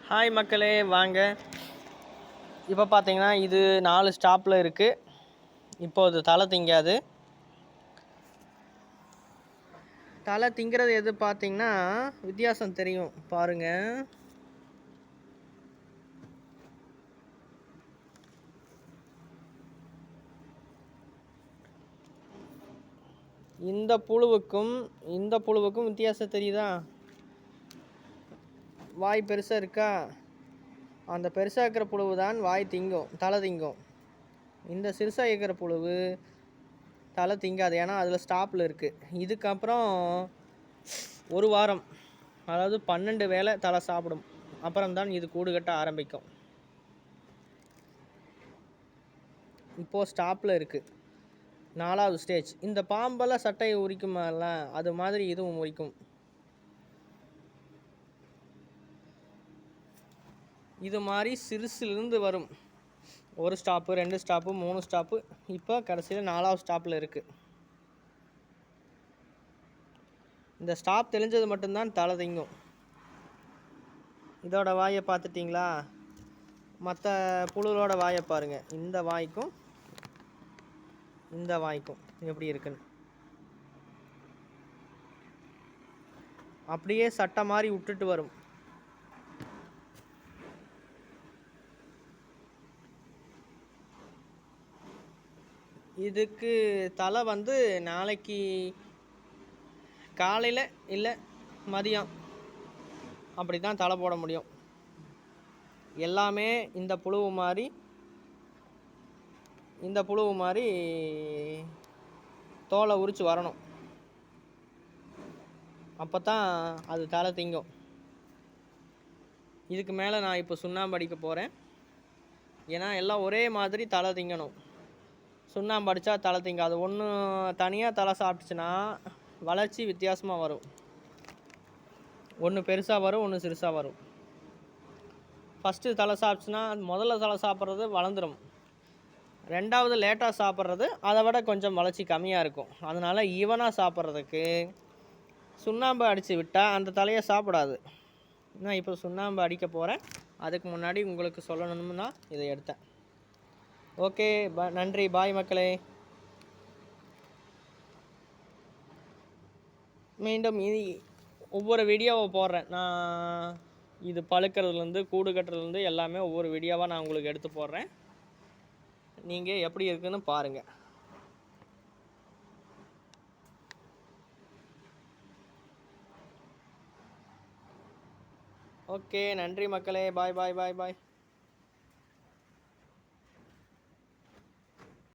Hi மக்களே, வாங்க. இப்போ பார்த்தீங்கன்னா இது 4 ஸ்டாப்பில் இருக்குது. இப்போது தலை திங்காது. தலை திங்கிறது எது பார்த்தீங்கன்னா வித்தியாசம் தெரியும் பாருங்கள். இந்த புழுவுக்கும் வித்தியாசம் தெரியுதா? வாய் பெருசாக இருக்கா? அந்த பெருசாக இருக்கிற புழுவு தான் வாய் திங்கும், தலை திங்கும். இந்த சிறுசாக இருக்கிற புழுவு தலை திங்காது, ஏன்னா அதில் ஸ்டாப்பில் இருக்குது. இதுக்கப்புறம் ஒரு வாரம், அதாவது 12 வேளை தலை சாப்பிடும். அப்புறம்தான் இது கூடு கட்ட ஆரம்பிக்கும். இப்போது ஸ்டாப்பில் இருக்குது, 4வது ஸ்டேஜ். இந்த பாம்பெல்லாம் சட்டையை உரிக்குமால, அது மாதிரி இதுவும் உரிக்கும். இது மாதிரி சிறுசுலேருந்து வரும். 1 ஸ்டாப்பு, 2 ஸ்டாப்பு, 3 ஸ்டாப்பு, இப்போ கடைசியில் 4வது ஸ்டாப்பில் இருக்குது. இந்த ஸ்டாப் தெளிஞ்சது மட்டும்தான் தலை திங்கும். இதோட வாயை பார்த்துட்டிங்களா? மற்ற புழுவோட வாயை பாருங்கள். இந்த வாய்க்கும் இந்த வாய்க்கும் எப்படி இருக்குன்னு. அப்படியே சட்டை மாதிரி விட்டுட்டு வரும். இதுக்கு தலை நாளைக்கு காலையில் இல்லை மதியம் அப்படி தான் தலை போட முடியும். எல்லாமே இந்த புழு மாதிரி தோலை உரித்து வரணும். அப்போ தான் அது தலை திங்கும். இதுக்கு மேலே நான் இப்போ சுண்ணாம்பு அடிக்க போகிறேன். ஏன்னா எல்லாம் ஒரே மாதிரி தலை திங்கணும். சுண்ணாம்பு அடித்தா தலை திங்காது. ஒன்று தனியாக தலை சாப்பிட்டுச்சுன்னா வளர்ச்சி வித்தியாசமாக வரும். ஒன்று பெருசாக வரும், ஒன்று சிறுசாக வரும். ஃபஸ்ட்டு தலை சாப்பிட்டுச்சுன்னா முதல்ல தலை சாப்பிட்றது வளர்ந்துடும். 2வது லேட்டாக சாப்பிட்றது அதை விட கொஞ்சம் வளர்ச்சி கம்மியாக இருக்கும். அதனால் ஈவனாக சாப்பிட்றதுக்கு சுண்ணாம்பு அடித்து விட்டால் அந்த தலையை சாப்பிடாது. நான் இப்போ சுண்ணாம்பு அடிக்க போகிறேன். அதுக்கு முன்னாடி உங்களுக்கு சொல்லணும்னா இதை எடுத்தேன். ஓகே, நன்றி, பாய் மக்களே. மீண்டும் ஒவ்வொரு வீடியோவை போடுறேன். நான் இது பழுக்கிறதுலேருந்து கூடு கட்டுறதுலேருந்து எல்லாமே ஒவ்வொரு வீடியோவாக நான் உங்களுக்கு எடுத்து போடுறேன். நீங்கள் எப்படி இருக்குன்னு பாருங்கள். ஓகே, நன்றி மக்களே. பாய் பாய் பாய் பாய்.